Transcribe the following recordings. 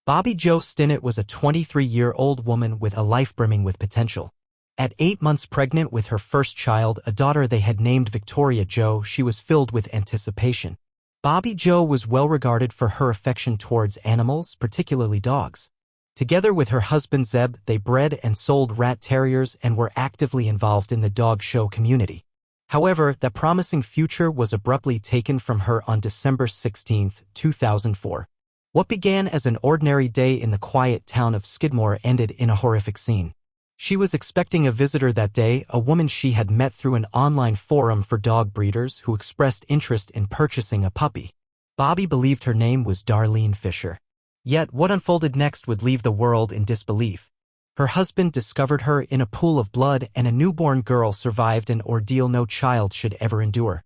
Bobbie Jo Stinnett was a 23-year-old woman with a life brimming with potential. At 8 months pregnant with her first child, a daughter they had named Victoria Jo, she was filled with anticipation. Bobbie Jo was well regarded for her affection towards animals, particularly dogs. Together with her husband Zeb, they bred and sold rat terriers and were actively involved in the dog show community. However, that promising future was abruptly taken from her on December 16, 2004. What began as an ordinary day in the quiet town of Skidmore ended in a horrific scene. She was expecting a visitor that day, a woman she had met through an online forum for dog breeders who expressed interest in purchasing a puppy. Bobbie believed her name was Darlene Fisher. Yet what unfolded next would leave the world in disbelief. Her husband discovered her in a pool of blood, and a newborn girl survived an ordeal no child should ever endure.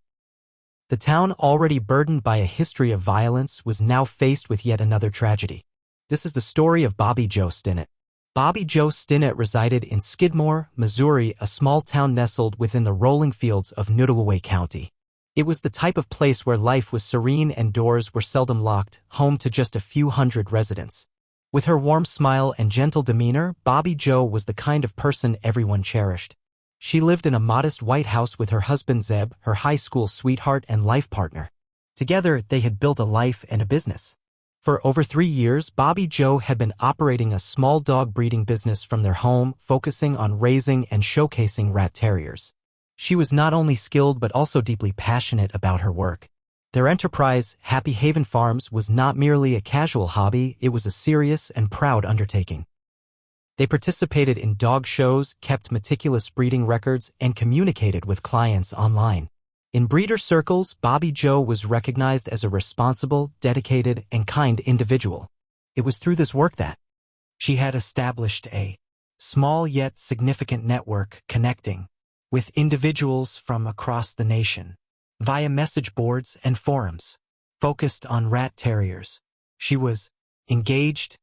The town, already burdened by a history of violence, was now faced with yet another tragedy. This is the story of Bobbie Jo Stinnett. Bobbie Jo Stinnett resided in Skidmore, Missouri, a small town nestled within the rolling fields of Nottoway County. It was the type of place where life was serene and doors were seldom locked, home to just a few hundred residents. With her warm smile and gentle demeanor, Bobbie Jo was the kind of person everyone cherished. She lived in a modest white house with her husband Zeb, her high school sweetheart and life partner. Together, they had built a life and a business. For over 3 years, Bobbie Jo had been operating a small dog breeding business from their home, focusing on raising and showcasing rat terriers. She was not only skilled but also deeply passionate about her work. Their enterprise, Happy Haven Farms, was not merely a casual hobby, it was a serious and proud undertaking. They participated in dog shows, kept meticulous breeding records, and communicated with clients online. In breeder circles, Bobbie Jo was recognized as a responsible, dedicated, and kind individual. It was through this work that she had established a small yet significant network connecting with individuals from across the nation via message boards and forums focused on rat terriers. She was engaged,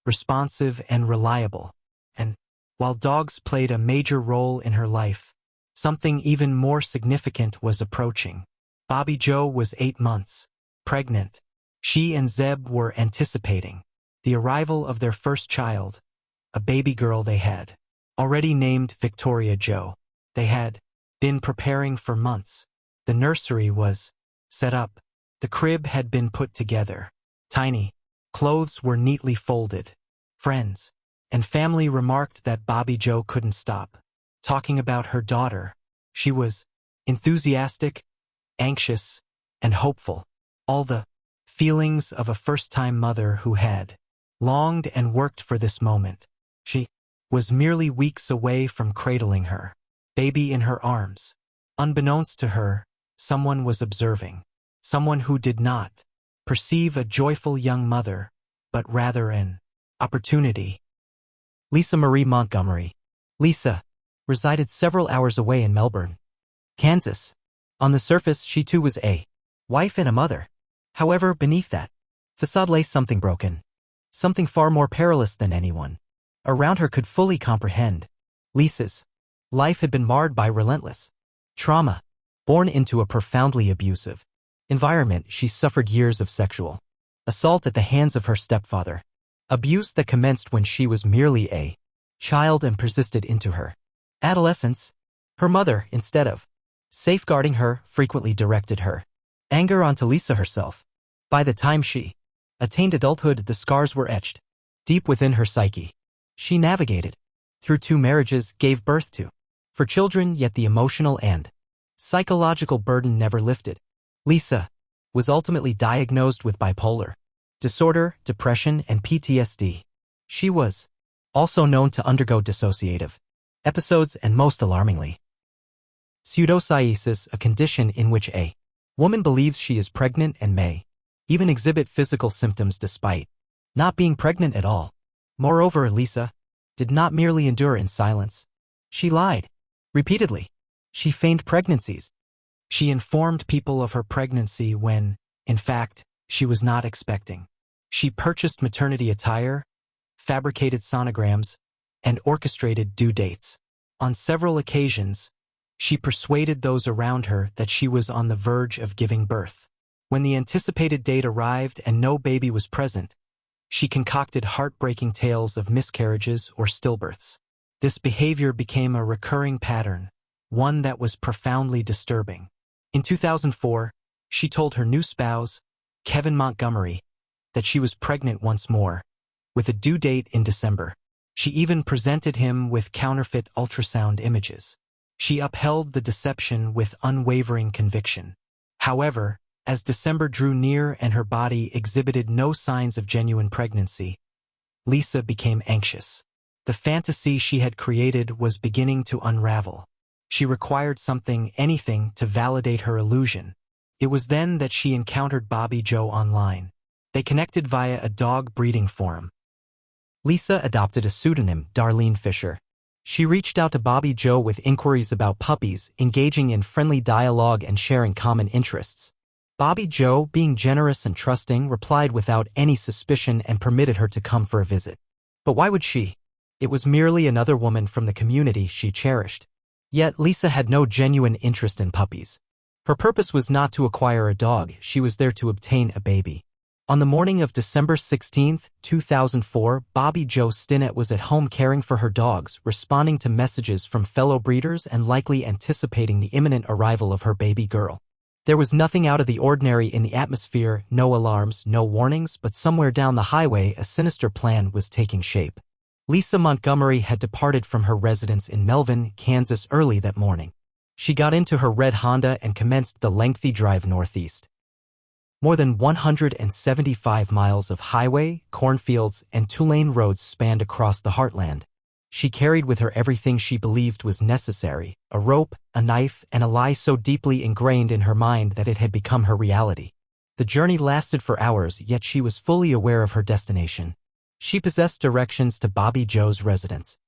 responsive, and reliable. And while dogs played a major role in her life, something even more significant was approaching. Bobbie Jo was 8 months pregnant. She and Zeb were anticipating the arrival of their first child, a baby girl they had already named Victoria Jo. They had been preparing for months. The nursery was set up. The crib had been put together. Tiny clothes were neatly folded. Friends and family remarked that Bobbie Jo couldn't stop talking about her daughter. She was enthusiastic, anxious, and hopeful. All the feelings of a first-time mother who had longed and worked for this moment. She was merely weeks away from cradling her baby in her arms. Unbeknownst to her, someone was observing. Someone who did not perceive a joyful young mother, but rather an opportunity. Lisa Marie Montgomery. Lisa resided several hours away in Melbourne, Kansas. On the surface, she too was a wife and a mother. However, beneath that facade lay something broken, something far more perilous than anyone around her could fully comprehend. Lisa's life had been marred by relentless trauma. Born into a profoundly abusive environment, she suffered years of sexual assault at the hands of her stepfather. Abuse that commenced when she was merely a child and persisted into her adolescence. Her mother, instead of safeguarding her, frequently directed her anger onto Lisa herself. By the time she attained adulthood, the scars were etched deep within her psyche. She navigated through 2 marriages, gave birth to 4 children, yet the emotional and psychological burden never lifted. Lisa was ultimately diagnosed with bipolar disorder, depression, and PTSD. She was also known to undergo dissociative episodes and, most alarmingly, pseudocyesis, a condition in which a woman believes she is pregnant and may even exhibit physical symptoms despite not being pregnant at all. Moreover, Lisa did not merely endure in silence. She lied repeatedly. She feigned pregnancies. She informed people of her pregnancy when, in fact, she was not expecting. She purchased maternity attire, fabricated sonograms, and orchestrated due dates. On several occasions, she persuaded those around her that she was on the verge of giving birth. When the anticipated date arrived and no baby was present, She concocted heartbreaking tales of miscarriages or stillbirths. This behavior became a recurring pattern, one that was profoundly disturbing. In 2004, she told her new spouse, Kevin Montgomery, that she was pregnant once more, with a due date in December. She even presented him with counterfeit ultrasound images. She upheld the deception with unwavering conviction. However, as December drew near and her body exhibited no signs of genuine pregnancy, Lisa became anxious. The fantasy she had created was beginning to unravel. She required something, anything, to validate her illusion. It was then that she encountered Bobbie Jo online. They connected via a dog breeding forum. Lisa adopted a pseudonym, Darlene Fisher. She reached out to Bobbie Jo with inquiries about puppies, engaging in friendly dialogue and sharing common interests. Bobbie Jo, being generous and trusting, replied without any suspicion and permitted her to come for a visit. But why would she? It was merely another woman from the community she cherished. Yet Lisa had no genuine interest in puppies. Her purpose was not to acquire a dog, she was there to obtain a baby. On the morning of December 16, 2004, Bobbie Jo Stinnett was at home caring for her dogs, responding to messages from fellow breeders and likely anticipating the imminent arrival of her baby girl. There was nothing out of the ordinary in the atmosphere, no alarms, no warnings, but somewhere down the highway a sinister plan was taking shape. Lisa Montgomery had departed from her residence in Melvin, Kansas early that morning. She got into her red Honda and commenced the lengthy drive northeast. More than 175 miles of highway, cornfields, and two-lane roads spanned across the heartland. She carried with her everything she believed was necessary, a rope, a knife, and a lie so deeply ingrained in her mind that it had become her reality. The journey lasted for hours, yet she was fully aware of her destination. She possessed directions to Bobbie Jo's residence,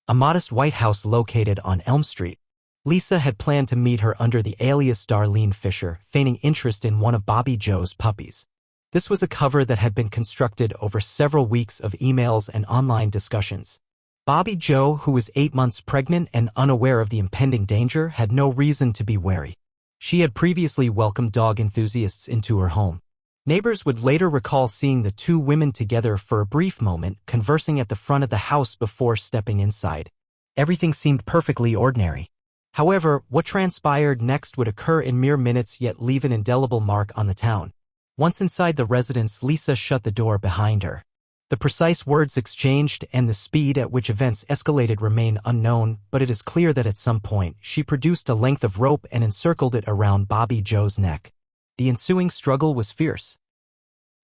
a modest white house located on Elm Street. Lisa had planned to meet her under the alias Darlene Fisher, feigning interest in one of Bobbie Jo's puppies. This was a cover that had been constructed over several weeks of emails and online discussions. Bobbie Jo, who was 8 months pregnant and unaware of the impending danger, had no reason to be wary. She had previously welcomed dog enthusiasts into her home. Neighbors would later recall seeing the two women together for a brief moment, conversing at the front of the house before stepping inside. Everything seemed perfectly ordinary. However, what transpired next would occur in mere minutes yet leave an indelible mark on the town. Once inside the residence, Lisa shut the door behind her. The precise words exchanged and the speed at which events escalated remain unknown, but it is clear that at some point, she produced a length of rope and encircled it around Bobbie Jo's neck. The ensuing struggle was fierce.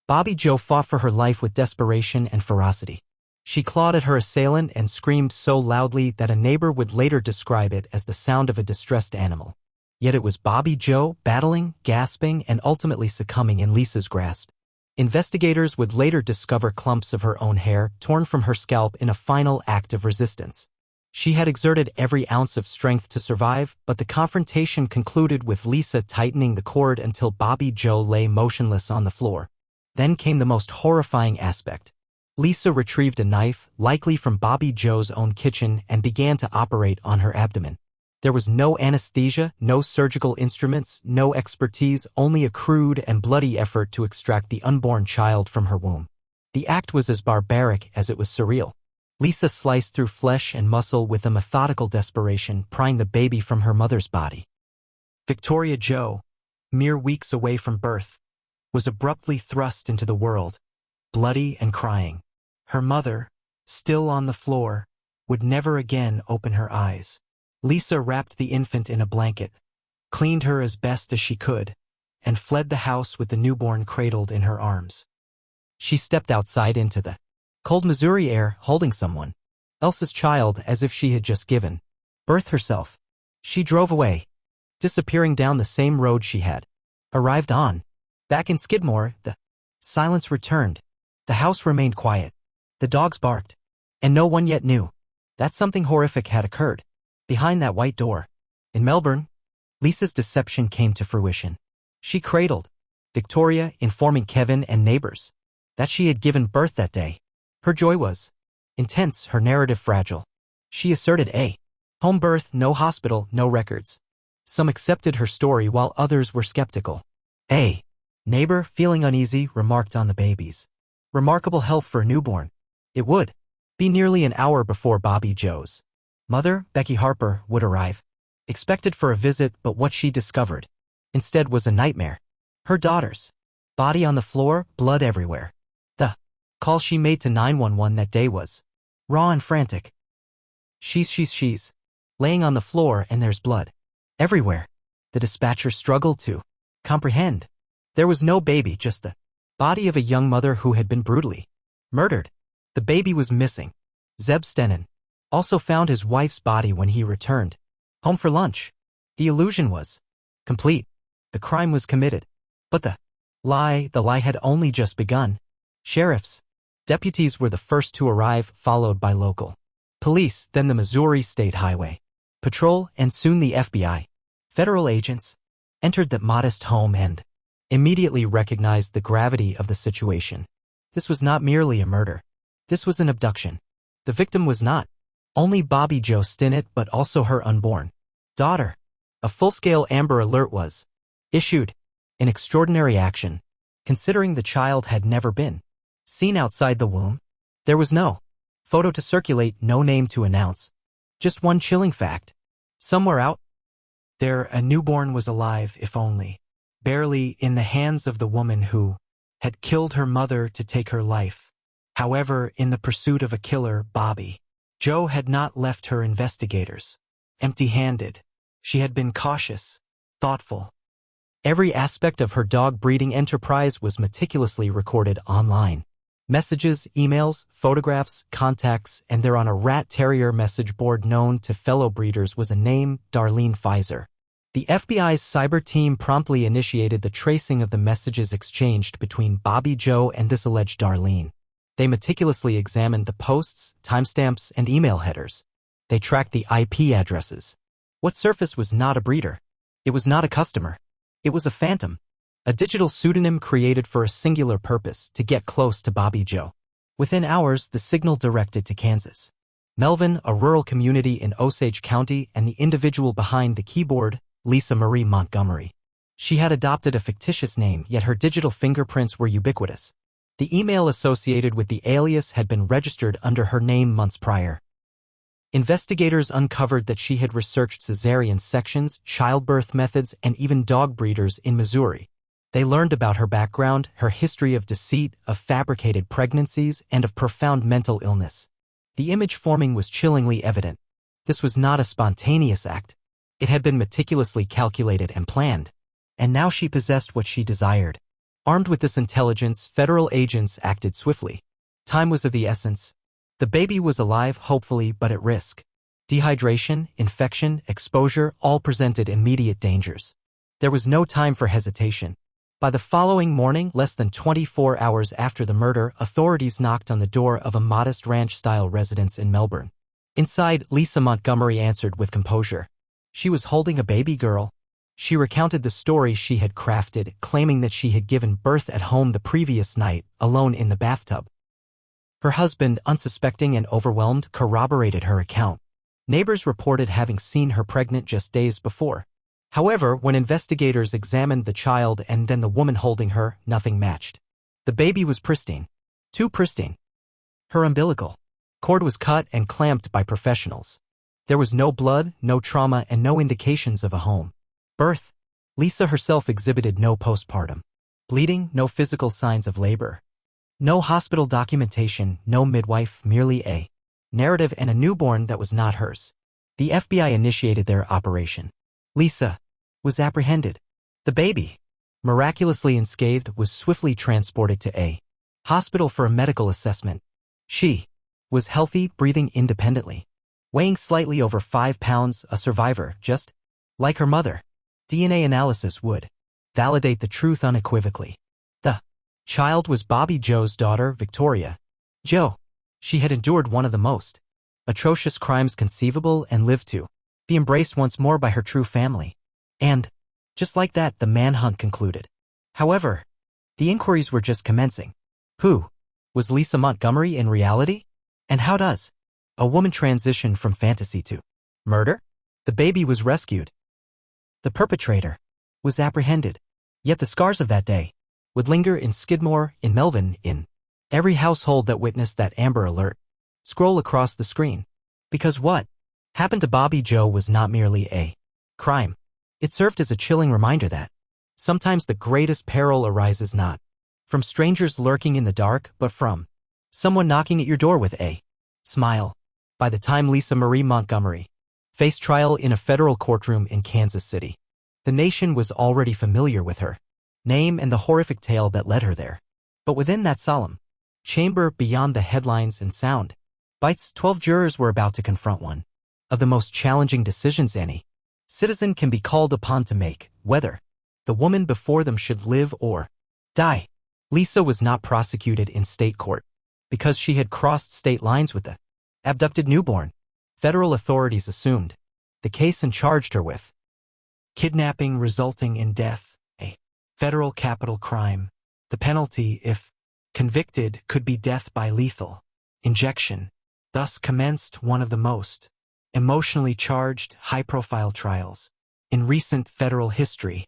Bobbie Jo fought for her life with desperation and ferocity. She clawed at her assailant and screamed so loudly that a neighbor would later describe it as the sound of a distressed animal. Yet it was Bobbie Jo, battling, gasping, and ultimately succumbing in Lisa's grasp. Investigators would later discover clumps of her own hair torn from her scalp in a final act of resistance. She had exerted every ounce of strength to survive, but the confrontation concluded with Lisa tightening the cord until Bobbie Jo lay motionless on the floor. Then came the most horrifying aspect. Lisa retrieved a knife, likely from Bobbie Jo's own kitchen, and began to operate on her abdomen. There was no anesthesia, no surgical instruments, no expertise, only a crude and bloody effort to extract the unborn child from her womb. The act was as barbaric as it was surreal. Lisa sliced through flesh and muscle with a methodical desperation, prying the baby from her mother's body. Victoria Jo, mere weeks away from birth, was abruptly thrust into the world, bloody and crying. Her mother, still on the floor, would never again open her eyes. Lisa wrapped the infant in a blanket, cleaned her as best as she could, and fled the house with the newborn cradled in her arms. She stepped outside into the cold Missouri air, holding someone else's child as if she had just given birth herself. She drove away, disappearing down the same road she had arrived on. Back in Skidmore, the silence returned. The house remained quiet. The dogs barked, and no one yet knew that something horrific had occurred behind that white door. In Melbourne, Lisa's deception came to fruition. She cradled Victoria, informing Kevin and neighbors that she had given birth that day. Her joy was intense, her narrative fragile. She asserted a home birth, no hospital, no records. Some accepted her story while others were skeptical. A neighbor, feeling uneasy, remarked on the babies Remarkable health for a newborn. It would be nearly an hour before Bobbie Jo's mother, Becky Harper, would arrive. Expected for a visit, but what she discovered instead was a nightmare. Her daughter's body on the floor, blood everywhere. The call she made to 911 that day was raw and frantic. She's laying on the floor and there's blood everywhere. The dispatcher struggled to comprehend. There was no baby, just the body of a young mother who had been brutally murdered. The baby was missing. Zeb Stinnett also found his wife's body when he returned home for lunch. The illusion was complete. The crime was committed. But the lie had only just begun. Sheriff's deputies were the first to arrive, followed by local police, then the Missouri State Highway Patrol, and soon the FBI. Federal agents entered that modest home and immediately recognized the gravity of the situation. This was not merely a murder. This was an abduction. The victim was not only Bobbie Jo Stinnett but also her unborn daughter. A full-scale Amber Alert was issued. An extraordinary action, considering the child had never been seen outside the womb. There was no photo to circulate, no name to announce. Just one chilling fact. Somewhere out there, a newborn was alive, if only barely, in the hands of the woman who had killed her mother to take her life. However, in the pursuit of a killer, Bobbie Jo had not left her investigators empty-handed. She had been cautious, thoughtful. Every aspect of her dog breeding enterprise was meticulously recorded online. Messages, emails, photographs, contacts, and there on a rat terrier message board known to fellow breeders was a name, Darlene Pfizer. The FBI's cyber team promptly initiated the tracing of the messages exchanged between Bobbie Jo and this alleged Darlene. They meticulously examined the posts, timestamps, and email headers. They tracked the IP addresses. What surfaced was not a breeder. It was not a customer. It was a phantom, a digital pseudonym created for a singular purpose: to get close to Bobbie Jo. Within hours, the signal directed to Kansas. Melvin, a rural community in Osage County, and the individual behind the keyboard, Lisa Marie Montgomery. She had adopted a fictitious name, yet her digital fingerprints were ubiquitous. The email associated with the alias had been registered under her name months prior. Investigators uncovered that she had researched cesarean sections, childbirth methods, and even dog breeders in Missouri. They learned about her background, her history of deceit, of fabricated pregnancies, and of profound mental illness. The image forming was chillingly evident. This was not a spontaneous act. It had been meticulously calculated and planned. And now she possessed what she desired. Armed with this intelligence, federal agents acted swiftly. Time was of the essence. The baby was alive, hopefully, but at risk. Dehydration, infection, exposure all presented immediate dangers. There was no time for hesitation. By the following morning, less than 24 hours after the murder, authorities knocked on the door of a modest ranch-style residence in Melbourne. Inside, Lisa Montgomery answered with composure. She was holding a baby girl. She recounted the story she had crafted, claiming that she had given birth at home the previous night, alone in the bathtub. Her husband, unsuspecting and overwhelmed, corroborated her account. Neighbors reported having seen her pregnant just days before. However, when investigators examined the child and then the woman holding her, nothing matched. The baby was pristine. Too pristine. Her umbilical cord was cut and clamped by professionals. There was no blood, no trauma, and no indications of a home birth. Lisa herself exhibited no postpartum bleeding, no physical signs of labor. No hospital documentation, no midwife, merely a narrative and a newborn that was not hers. The FBI initiated their operation. Lisa was apprehended. The baby, miraculously unscathed, was swiftly transported to a hospital for a medical assessment. She was healthy, breathing independently, weighing slightly over 5 pounds, a survivor, just like her mother. DNA analysis would validate the truth unequivocally. The child was Bobbie Jo's daughter, Victoria Jo. She had endured one of the most atrocious crimes conceivable and lived to be embraced once more by her true family. And, just like that, the manhunt concluded. However, the inquiries were just commencing. Who was Lisa Montgomery in reality? And how does a woman transition from fantasy to murder? The baby was rescued. The perpetrator was apprehended. Yet the scars of that day would linger in Skidmore, in Melvin, in Every household that witnessed that Amber Alert scroll across the screen. Because what happened to Bobbie Jo was not merely a crime. It served as a chilling reminder that sometimes the greatest peril arises not from strangers lurking in the dark, but from someone knocking at your door with a smile. By the time Lisa Marie Montgomery faced trial in a federal courtroom in Kansas City, the nation was already familiar with her name and the horrific tale that led her there. But within that solemn chamber, beyond the headlines and sound bites, 12 jurors were about to confront one of the most challenging decisions any citizen can be called upon to make, whether the woman before them should live or die. Lisa was not prosecuted in state court because she had crossed state lines with the abducted newborn. Federal authorities assumed the case and charged her with kidnapping resulting in death, a federal capital crime. The penalty, if convicted, could be death by lethal injection. Thus commenced one of the most emotionally charged, high-profile trials in recent federal history.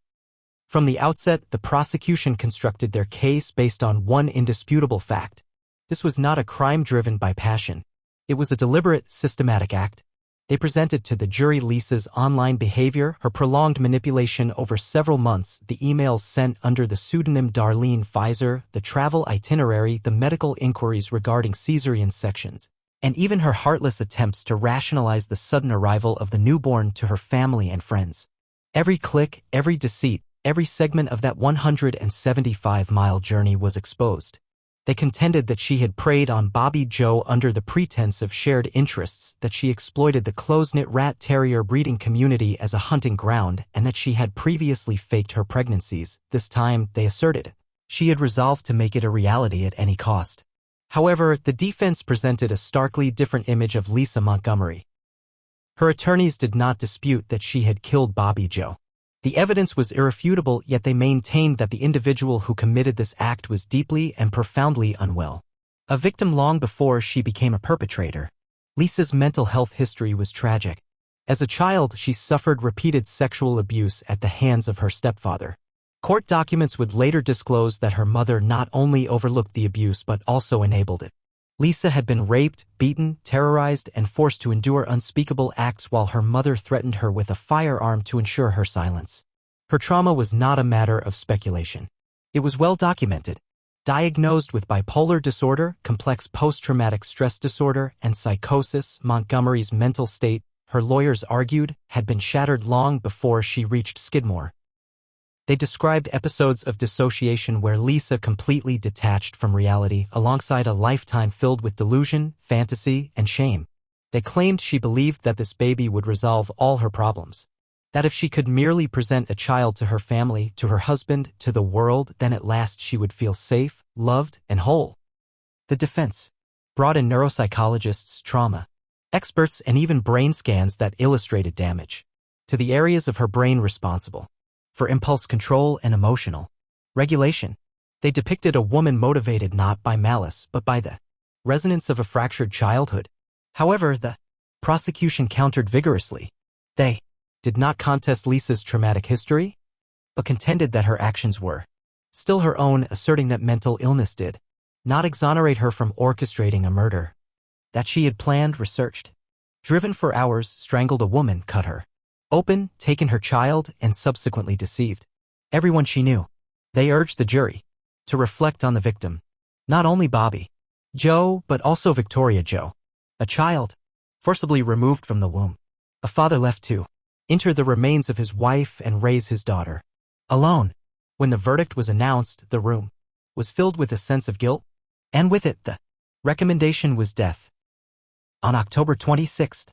From the outset, the prosecution constructed their case based on one indisputable fact. This was not a crime driven by passion. It was a deliberate, systematic act. They presented to the jury Lisa's online behavior, her prolonged manipulation over several months, the emails sent under the pseudonym Darlene Pfizer, the travel itinerary, the medical inquiries regarding cesarean sections, and even her heartless attempts to rationalize the sudden arrival of the newborn to her family and friends. Every click, every deceit, every segment of that 175-mile journey was exposed. They contended that she had preyed on Bobbie Jo under the pretense of shared interests, that she exploited the close-knit rat terrier breeding community as a hunting ground, and that she had previously faked her pregnancies. This time, they asserted, she had resolved to make it a reality at any cost. However, the defense presented a starkly different image of Lisa Montgomery. Her attorneys did not dispute that she had killed Bobbie Jo. The evidence was irrefutable, yet they maintained that the individual who committed this act was deeply and profoundly unwell. A victim long before she became a perpetrator. Lisa's mental health history was tragic. As a child, she suffered repeated sexual abuse at the hands of her stepfather. Court documents would later disclose that her mother not only overlooked the abuse but also enabled it. Lisa had been raped, beaten, terrorized, and forced to endure unspeakable acts while her mother threatened her with a firearm to ensure her silence. Her trauma was not a matter of speculation. It was well documented. Diagnosed with bipolar disorder, complex post-traumatic stress disorder, and psychosis, Montgomery's mental state, her lawyers argued, had been shattered long before she reached Skidmore. They described episodes of dissociation where Lisa completely detached from reality alongside a lifetime filled with delusion, fantasy, and shame. They claimed she believed that this baby would resolve all her problems. That if she could merely present a child to her family, to her husband, to the world, then at last she would feel safe, loved, and whole. The defense brought in neuropsychologists, trauma experts, and even brain scans that illustrated damage to the areas of her brain responsible for impulse control and emotional regulation. They depicted a woman motivated not by malice but by the resonance of a fractured childhood. However, the prosecution countered vigorously. They did not contest Lisa's traumatic history, but contended that her actions were still her own, asserting that mental illness did not exonerate her from orchestrating a murder, that she had planned, researched, driven for hours, strangled a woman, cut her open, taken her child, and subsequently deceived everyone she knew. They urged the jury to reflect on the victim, not only Bobbie Jo, but also Victoria Jo, a child forcibly removed from the womb, a father left to enter the remains of his wife and raise his daughter alone. When the verdict was announced, the room was filled with a sense of guilt, and with it the recommendation was death. On October 26,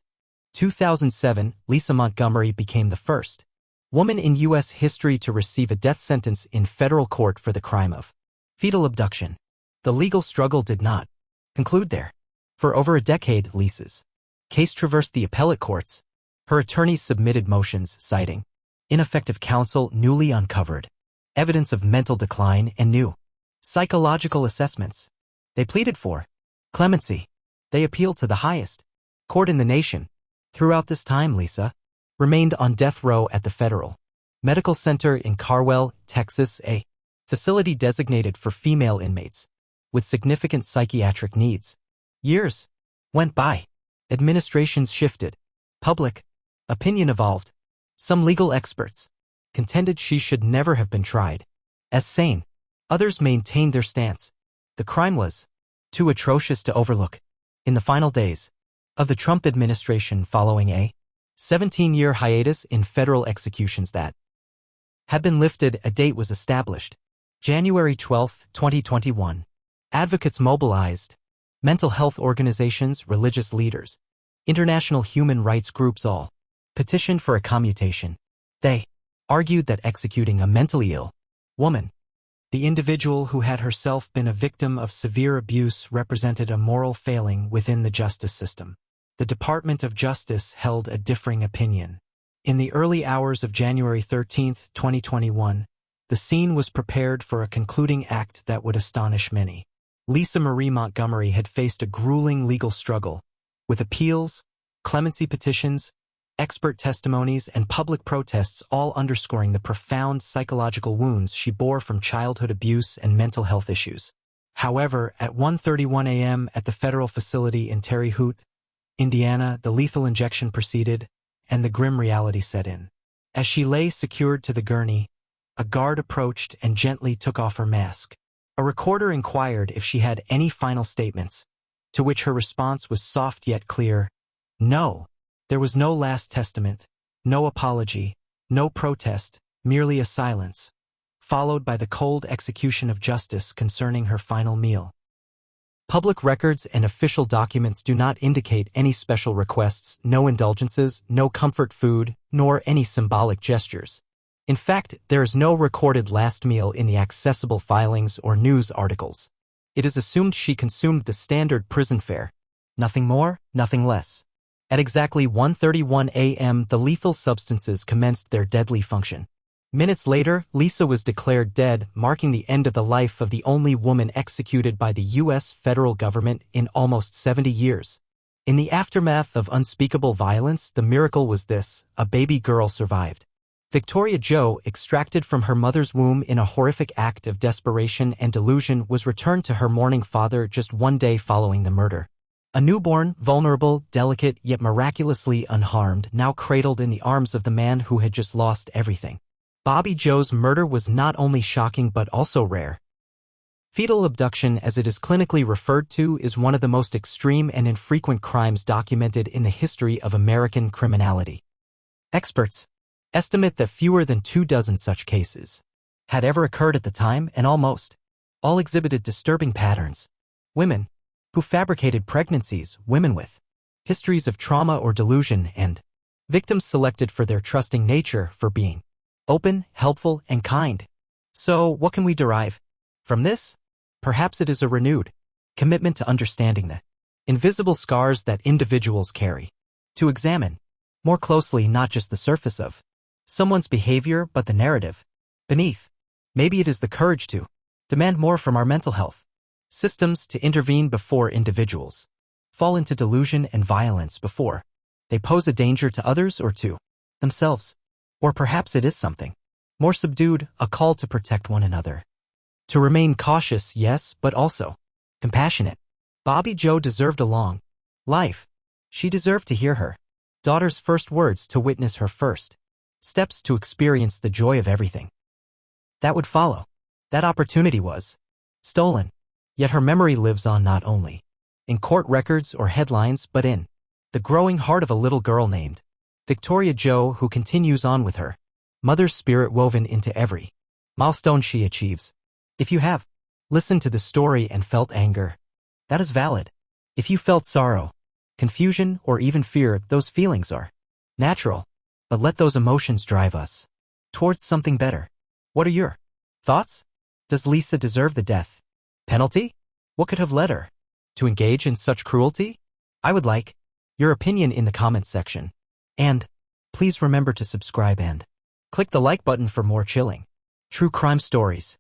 2007, Lisa Montgomery became the first woman in U.S. history to receive a death sentence in federal court for the crime of fetal abduction. The legal struggle did not conclude there. For over a decade, Lisa's case traversed the appellate courts. Her attorneys submitted motions citing ineffective counsel, newly uncovered evidence of mental decline, and new psychological assessments. They pleaded for clemency. They appealed to the highest court in the nation. Throughout this time, Lisa remained on death row at the Federal Medical Center in Carwell, Texas, a facility designated for female inmates. with significant psychiatric needs. Years went by. Administrations shifted. Public opinion evolved. Some legal experts contended she should never have been tried as sane. Others maintained their stance. The crime was too atrocious to overlook. In the final days of the Trump administration following a 17-year hiatus in federal executions that had been lifted, a date was established. January 12, 2021. Advocates mobilized. Mental health organizations, religious leaders, international human rights groups all petitioned for a commutation. They argued that executing a mentally ill woman, the individual who had herself been a victim of severe abuse, represented a moral failing within the justice system. The Department of Justice held a differing opinion. In the early hours of January 13, 2021, the scene was prepared for a concluding act that would astonish many. Lisa Marie Montgomery had faced a grueling legal struggle, with appeals, clemency petitions, expert testimonies, and public protests all underscoring the profound psychological wounds she bore from childhood abuse and mental health issues. However, at 1:31 a.m. at the federal facility in Terre Haute, Indiana, the lethal injection proceeded, and the grim reality set in. As she lay secured to the gurney, a guard approached and gently took off her mask. A recorder inquired if she had any final statements, to which her response was soft yet clear. No. There was no last testament, no apology, no protest, merely a silence, followed by the cold execution of justice concerning her final meal. Public records and official documents do not indicate any special requests, no indulgences, no comfort food, nor any symbolic gestures. In fact, there is no recorded last meal in the accessible filings or news articles. It is assumed she consumed the standard prison fare. Nothing more, nothing less. At exactly 1:31 a.m., the lethal substances commenced their deadly function. Minutes later, Lisa was declared dead, marking the end of the life of the only woman executed by the U.S. federal government in almost 70 years. In the aftermath of unspeakable violence, the miracle was this: a baby girl survived. Victoria Jo, extracted from her mother's womb in a horrific act of desperation and delusion, was returned to her mourning father just one day following the murder. A newborn, vulnerable, delicate, yet miraculously unharmed, now cradled in the arms of the man who had just lost everything. Bobbie Jo's murder was not only shocking but also rare. Fetal abduction, as it is clinically referred to, is one of the most extreme and infrequent crimes documented in the history of American criminality. Experts estimate that fewer than 24 such cases had ever occurred at the time, and almost all exhibited disturbing patterns. Women who fabricated pregnancies, women with histories of trauma or delusion, and victims selected for their trusting nature, for being open, helpful, and kind. So, what can we derive from this? Perhaps it is a renewed commitment to understanding the invisible scars that individuals carry, to examine more closely not just the surface of someone's behavior but the narrative beneath. Maybe it is the courage to demand more from our mental health systems, to intervene before individuals fall into delusion and violence before they pose a danger to others or to themselves. Or perhaps it is something more subdued, a call to protect one another. To remain cautious, yes, but also compassionate. Bobbie Jo deserved a long life. She deserved to hear her daughter's first words, to witness her first steps, to experience the joy of everything that would follow. That opportunity was stolen. Yet her memory lives on, not only in court records or headlines, but in the growing heart of a little girl named Victoria Jo, who continues on with her mother's spirit woven into every milestone she achieves. If you have listened to this story and felt anger, that is valid. If you felt sorrow, confusion, or even fear, those feelings are natural. But let those emotions drive us towards something better. What are your thoughts? Does Lisa deserve the death penalty? What could have led her to engage in such cruelty? I would like your opinion in the comments section. And please remember to subscribe and click the like button for more chilling true crime stories.